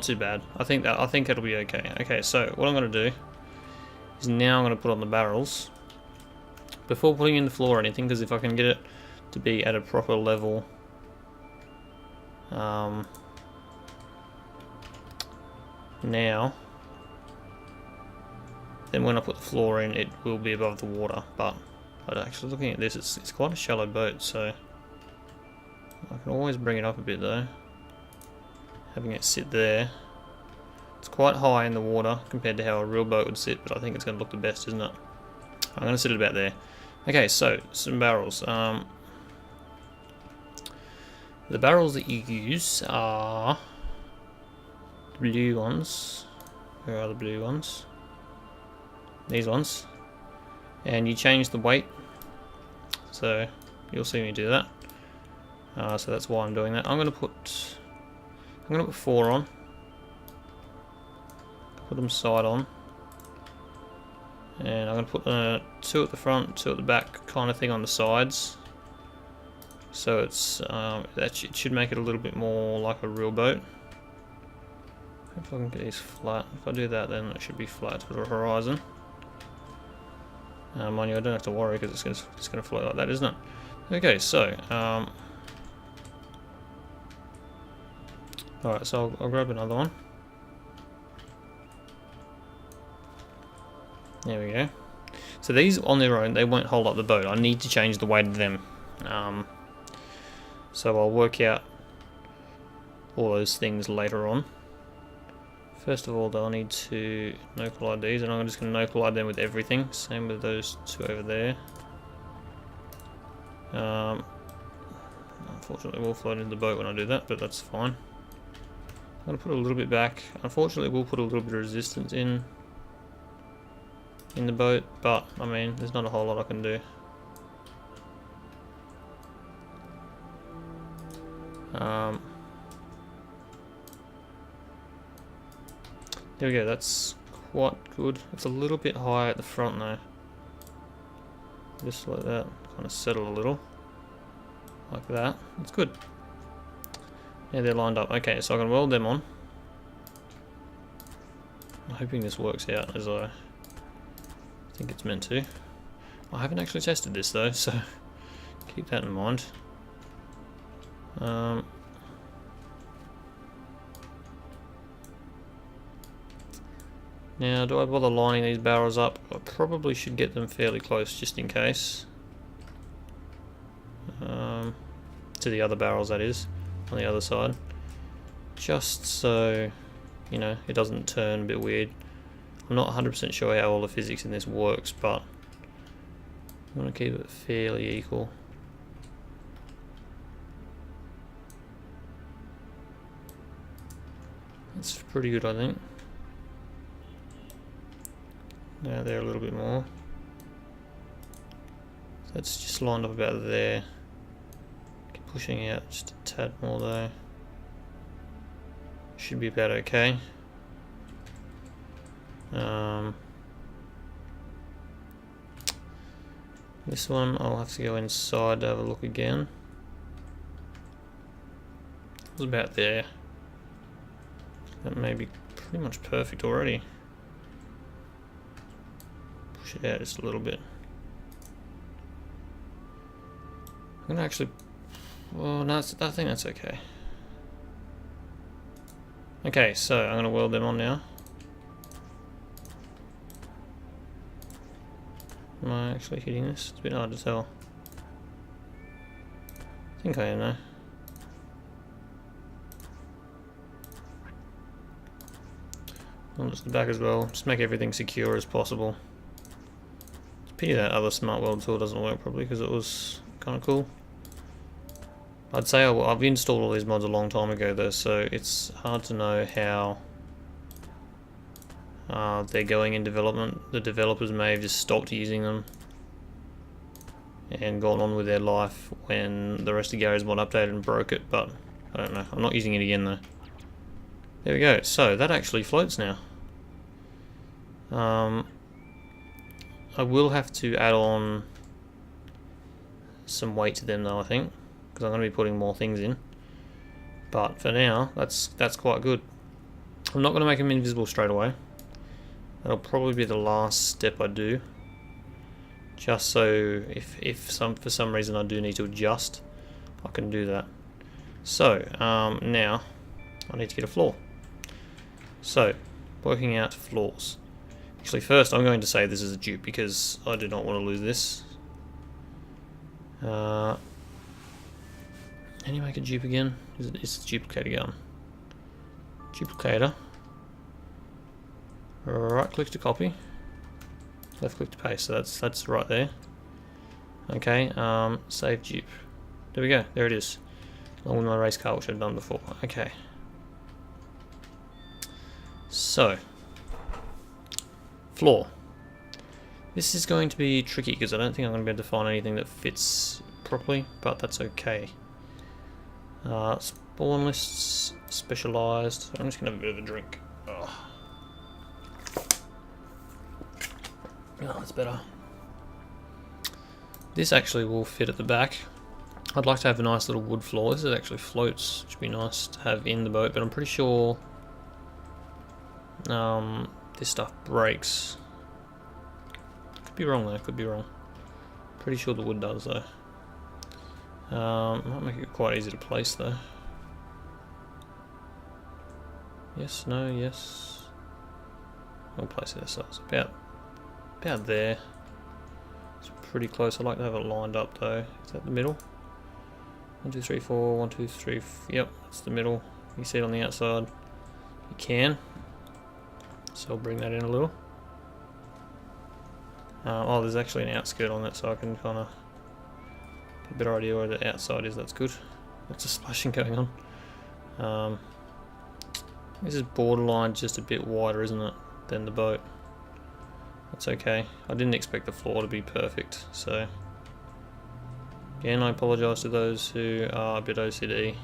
not too bad. I think it'll be okay. Okay, so what I'm going to do is now I'm going to put on the barrels before putting in the floor or anything, because if I can get it to be at a proper level, now, then when I put the floor in, it will be above the water. But actually, looking at this, it's quite a shallow boat, so I can always bring it up a bit though. Having it sit there, it's quite high in the water compared to how a real boat would sit, but I think it's going to look the best, isn't it? I'm going to sit it about there. Okay, so some barrels. The barrels that you use are the blue ones. Where are the blue ones? These ones. And you change the weight, so you'll see me do that. So that's why I'm doing that. I'm gonna put 4 on. Put them side on. And I'm going to put 2 at the front, 2 at the back kind of thing on the sides. So it's it should make it a little bit more like a real boat. If I can get these flat. If I do that, then it should be flat to the horizon. Mind you, I don't have to worry because it's going to float like that, isn't it? Okay, so alright, so I'll grab another one. There we go. So these on their own, they won't hold up the boat. I need to change the weight of them. So I'll work out all those things later on. First of all, though, I need to no collide these, and I'm just going to no collide them with everything. Same with those 2 over there. Unfortunately, we'll float into the boat when I do that, but that's fine. I'm going to put a little bit back. Unfortunately, we'll put a little bit of resistance in the boat, but I mean, there's not a whole lot I can do. There we go, that's quite good. It's a little bit high at the front though. Just like that, kind of settle a little. Like that, it's good. Yeah, they're lined up. Okay, so I can weld them on. I'm hoping this works out as I think it's meant to. I haven't actually tested this though, so keep that in mind. Now, do I bother lining these barrels up? I probably should get them fairly close just in case. To the other barrels, that is, on the other side. Just so, you know, it doesn't turn a bit weird. I'm not 100% sure how all the physics in this works, but I'm going to keep it fairly equal. That's pretty good, I think. Now they're a little bit more. So that's just lined up about there. Keep pushing out just a tad more though. Should be about okay. This one I'll have to go inside to have a look again. It was about there. That may be pretty much perfect already. Push it out just a little bit. I'm gonna actually. Well, no, I think that's okay. Okay, so I'm gonna weld them on now. Am I actually hitting this? It's a bit hard to tell. I think I am though. On just the back as well. Just make everything secure as possible. It's a pity that other smart weld tool doesn't work probably because it was kind of cool. I'd say I've installed all these mods a long time ago though, so it's hard to know how they're going in development. The developers may have just stopped using them and gone on with their life when the rest of Garry's mod updated and broke it, but I don't know. I'm not using it again though. There we go. So that actually floats now. I will have to add on some weight to them though, I think, because I'm going to be putting more things in. But for now, that's quite good. I'm not going to make them invisible straight away. That'll probably be the last step I do. Just so if for some reason I do need to adjust, I can do that. So now I need to get a floor. So working out floors. Actually, first I'm going to say this is a dupe because I do not want to lose this. Can you make a dupe again? Is the duplicator going? Duplicator. Right click to copy. Left click to paste. So that's right there. Okay. Save dupe. There we go. There it is. Along with my race car, which I've done before. Okay. So, floor. This is going to be tricky because I don't think I'm going to be able to find anything that fits properly, but that's okay. Spawn lists, specialized. I'm just going to have a bit of a drink. Oh, that's better. This actually will fit at the back. I'd like to have a nice little wood floor. This actually floats, which would be nice to have in the boat, but I'm pretty sure this stuff breaks. Could be wrong though, could be wrong. Pretty sure the wood does though. Might make it quite easy to place though. Yes, no, yes. We'll place it so it's about there. It's pretty close. I like to have it lined up though. Is that the middle? 1, 2, 3, 4, 1, 2, 3, yep, that's the middle. You see it on the outside. You can. So I'll bring that in a little. Oh, there's actually an outskirt on that, so I can kind of get a better idea where the outside is. That's good. Lots of splashing going on. This is borderline just a bit wider, isn't it, than the boat. That's okay. I didn't expect the floor to be perfect, so again, I apologise to those who are a bit OCD.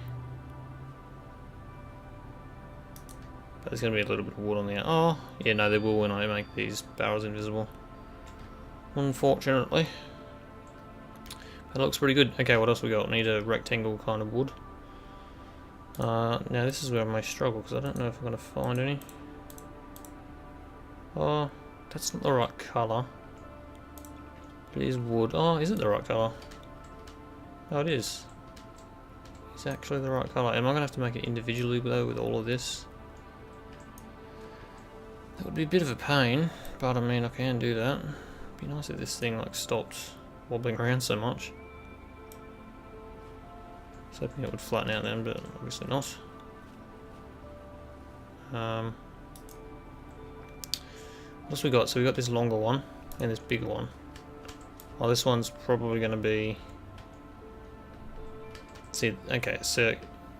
But there's going to be a little bit of wood on the oh, yeah, no, there will when I make these barrels invisible. Unfortunately. That looks pretty good. Okay, what else we got? Need a rectangle kind of wood. Now this is where I may struggle because I don't know if I'm going to find any. Oh, that's not the right colour. It is wood. Oh, is it the right colour? Oh, it is. It's actually the right colour. Am I going to have to make it individually though with all of this? That would be a bit of a pain, but I mean I can do that. It'd be nice if this thing like stopped wobbling around so much. I was hoping it would flatten out then, but obviously not. What else we got? So we got this longer one and this bigger one. Oh, this one's probably going to be. See, okay, so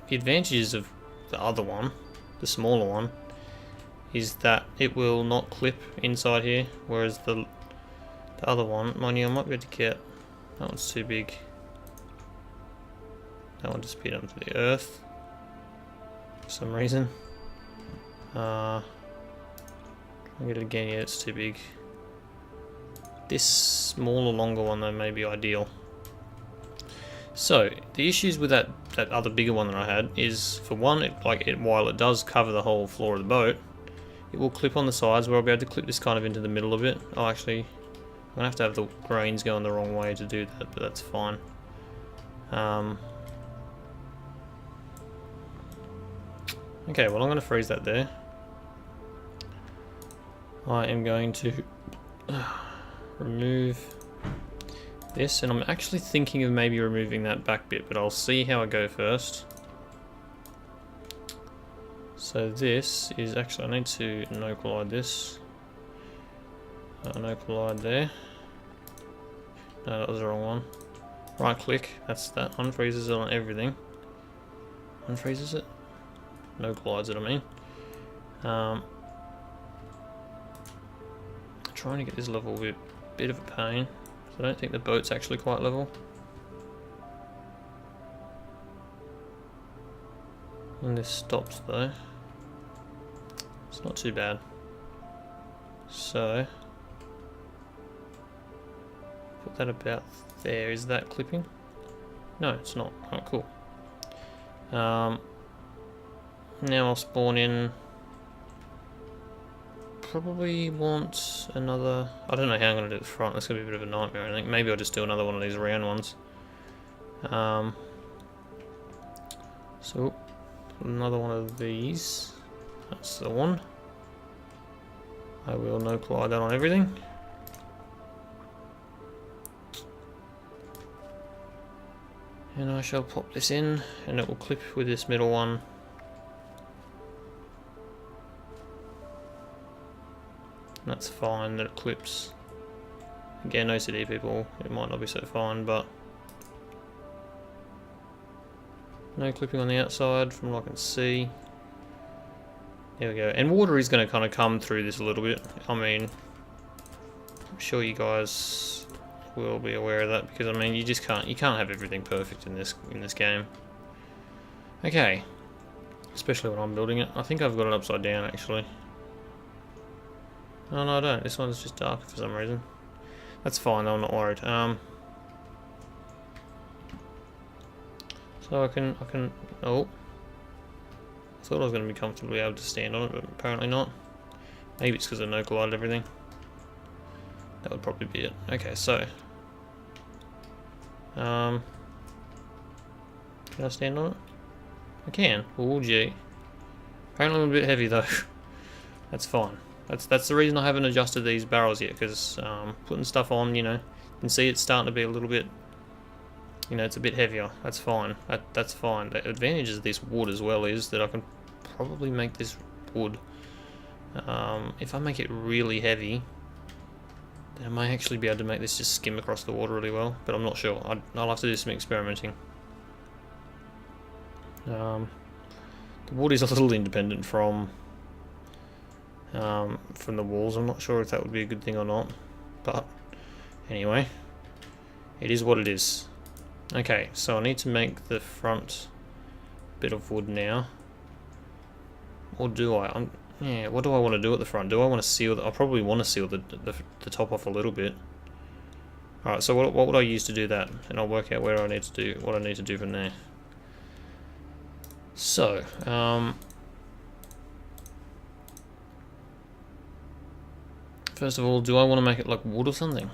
the advantages of the other one, the smaller one, is that it will not clip inside here, whereas the other one, mind you, I might be able to get, that one's too big. That one just beat onto the earth for some reason. I'll get it again, yeah, it's too big. This smaller, longer one though may be ideal. So the issues with that other bigger one that I had is, for one, while it does cover the whole floor of the boat, it will clip on the sides where I'll be able to clip this kind of into the middle of it. Oh, actually, I'm gonna have to have the grains going the wrong way to do that, but that's fine. Okay, well, I'm gonna freeze that there. I am going to remove this, and I'm actually thinking of maybe removing that back bit, but I'll see how I go first. So this is actually, I need to no collide this. No collide there. No, that was the wrong one. Right click, that's that. Unfreezes it on everything. Unfreezes it? No collides it, I mean. Trying to get this level with a bit of a pain. I don't think the boat's actually quite level. And this stops though. It's not too bad. So put that about there. Is that clipping? No, it's not. Oh, cool. Now I'll spawn in probably want another... I don't know how I'm going to do the front. That's going to be a bit of a nightmare, I think. Maybe I'll just do another one of these round ones. So, another one of these. That's the one. I will no collide that on everything. And I shall pop this in, and it will clip with this middle one. That's fine that it clips. Again, OCD people, it might not be so fine, but no clipping on the outside from what I can see. There we go. And water is going to kind of come through this a little bit. I mean, I'm sure you guys will be aware of that, because I mean, you can't have everything perfect in this game. Okay, especially when I'm building it. I think I've got it upside down actually. Oh no, I don't. This one's just dark for some reason. That's fine though, I'm not worried. So I can. Oh, I thought I was going to be comfortably able to stand on it, but apparently not. Maybe it's because I no collided everything. That would probably be it. Okay, so can I stand on it? I can. Oh gee. Apparently I'm a bit heavy though. That's fine. That's the reason I haven't adjusted these barrels yet, because putting stuff on, you know, you can see it's starting to be a little bit, you know, it's a bit heavier. That's fine. That's fine. The advantage of this wood as well is that I can probably make this wood, if I make it really heavy, then I may actually be able to make this just skim across the water really well, but I'm not sure. I'll have to do some experimenting. The wood is a little independent from the walls. I'm not sure if that would be a good thing or not, but anyway, it is what it is. Okay, so I need to make the front bit of wood now, or do I? Yeah, what do I want to do at the front? Do I want to seal? I probably want to seal the top off a little bit. All right, so what would I use to do that? And I'll work out where I need to do what I need to do from there. So, first of all, do I want to make it like wood or something?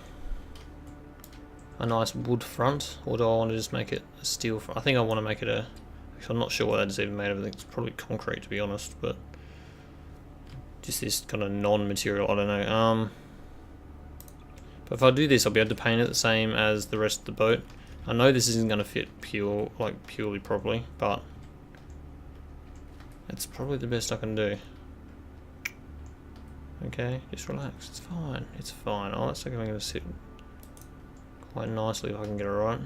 A nice wood front, or do I want to just make it a steel front? I think I want to make it a... Actually, I'm not sure what that is even made of. I think it's probably concrete, to be honest, but just this kind of non-material, I don't know. But if I do this, I'll be able to paint it the same as the rest of the boat. I know this isn't going to fit purely properly, but it's probably the best I can do. Okay, just relax. It's fine. It's fine. Oh, that's like I'm going to sit quite nicely if I can get it right.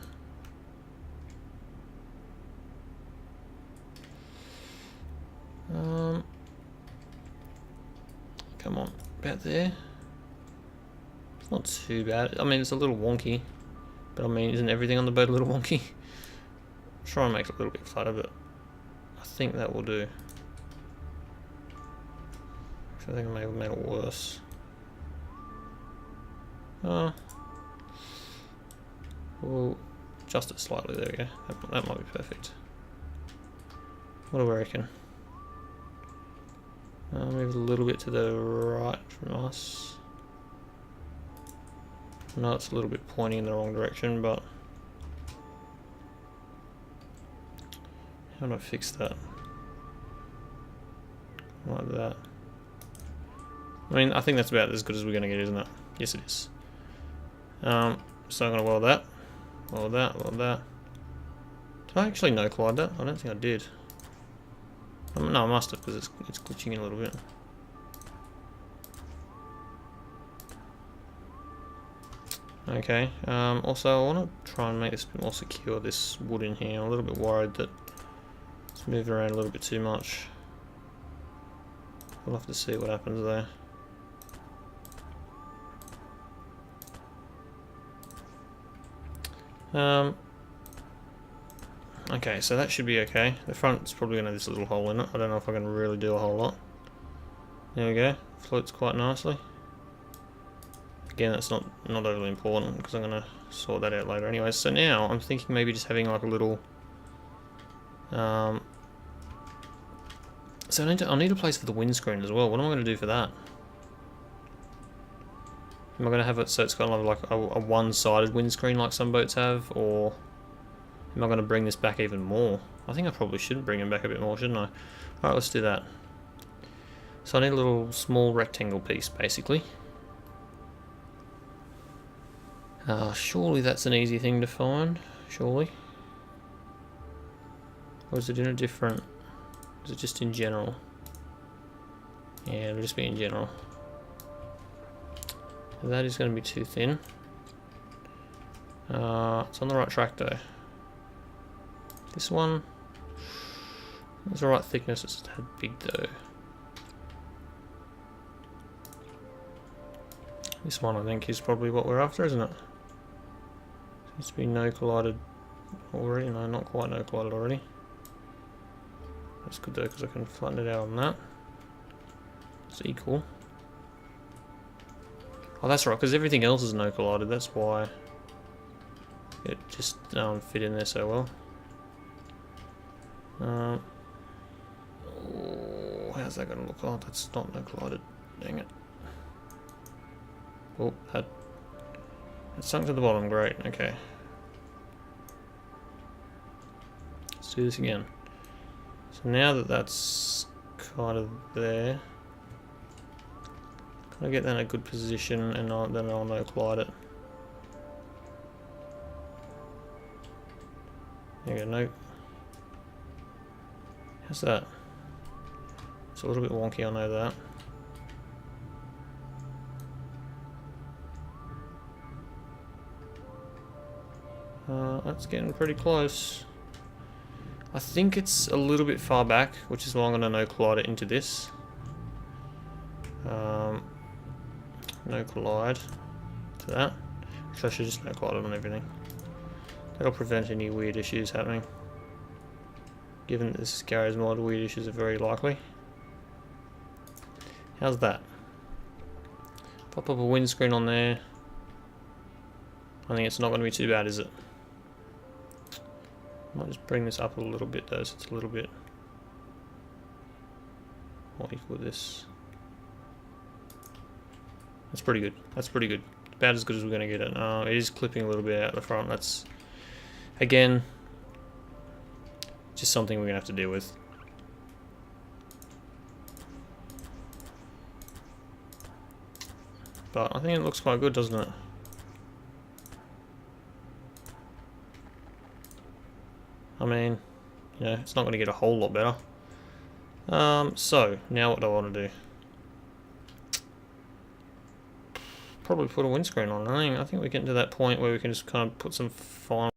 Come on, about there. It's not too bad. I mean, it's a little wonky, but I mean, isn't everything on the boat a little wonky? Try and make it a little bit flatter, but I think that will do. I think I may have made it worse. We'll adjust it slightly. There we go. That might be perfect. What do I reckon? Move a little bit to the right from us. No, it's a little bit pointing in the wrong direction, but how do I fix that? Like that. I mean, I think that's about as good as we're going to get, isn't it? Yes, it is. So I'm going to weld that. Weld that, weld that. Did I actually no collide that? I don't think I did. No, I must have, because it's glitching in a little bit. Okay, also I want to try and make this a bit more secure, this wood in here. I'm a little bit worried that it's moving around a little bit too much. We'll have to see what happens there. Okay, so that should be okay. The front's probably going to have this little hole in it. I don't know if I can really do a whole lot. There we go. Floats quite nicely. Again, that's not overly important because I'm going to sort that out later anyway. So now I'm thinking maybe just having like a little... So I need a place for the windscreen as well. What am I going to do for that? Am I going to have it so it's kind of like a one-sided windscreen like some boats have, or am I going to bring this back even more? I think I probably should bring it back a bit more, shouldn't I? Alright, let's do that. So I need a little small rectangle piece, basically. Surely that's an easy thing to find, surely. Or is it in a different... is it just in general? Yeah, it'll just be in general. That is going to be too thin. It's on the right track though. This one... it's the right thickness, it's a tad big though. This one I think is probably what we're after, isn't it? Seems to be no collided already. No, not quite no collided already. That's good though, because I can flatten it out on that. It's equal. Oh, that's right, because everything else is no collided. That's why it just fit in there so well. Oh, how's that going to look? Oh, that's not no collided. Dang it. Oh, that sunk to the bottom. Great. Okay. Let's do this again. So now that that's kind of there, can I get that in a good position and then I'll no collide it. There you go. No. How's that? It's a little bit wonky. I know that. That's getting pretty close. I think it's a little bit far back, which is why I'm going to no collide it into this. No collide to that. Actually, I should just no collide it on everything. That'll prevent any weird issues happening. Given that this is Garry's mod, weird issues are very likely. How's that? Pop up a windscreen on there. I think it's not going to be too bad, is it? Might just bring this up a little bit though, so it's a little bit more equal to this. That's pretty good. That's pretty good. About as good as we're going to get it. It is clipping a little bit out the front. That's, again, just something we're going to have to deal with. But I think it looks quite good, doesn't it? I mean, you know, it's not going to get a whole lot better. So, now what do I want to do? Probably put a windscreen on. I think we get to that point where we can just kind of put some final